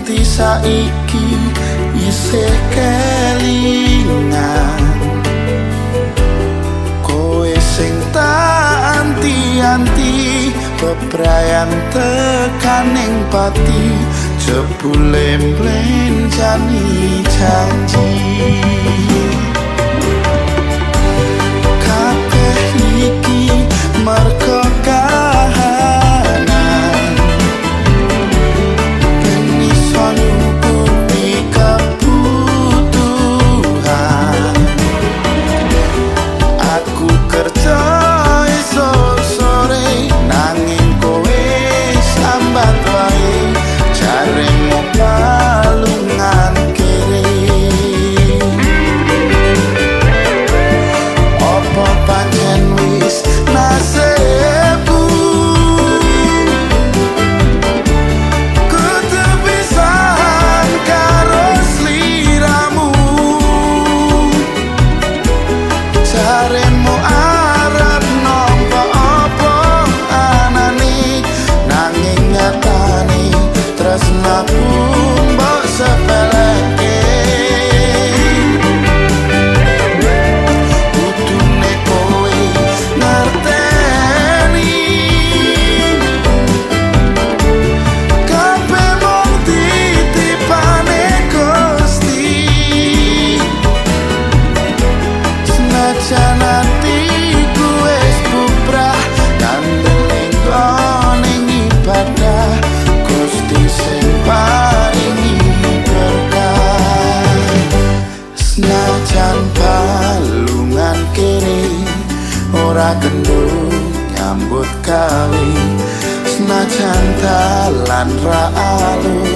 nganti saiki isih kelingan. Kowe sing tak anti-anti bebrayan tekaning pati, jebule mlenjani janji. Kabeh iki merga kahanan, ben iso nyukupi kebutuhan. Aku kerja esuk sore nanging kowe sambat wae, jaremu palungan kere. Opo pancen wis nasibku kudu pisahan karo sliramu. Jaremu arep nampa apa anane, nanging nyatane tresnaku mbok sepeleke. Kudune kowe ngerteni, kabeh mung titipane Gusti. Senajan atiku wis bubrah kandeling ning ibadah, Gusti sing paringi berkah. Senajan balungan kiri ora kendul nyambut gawe, senajan dalan ra alus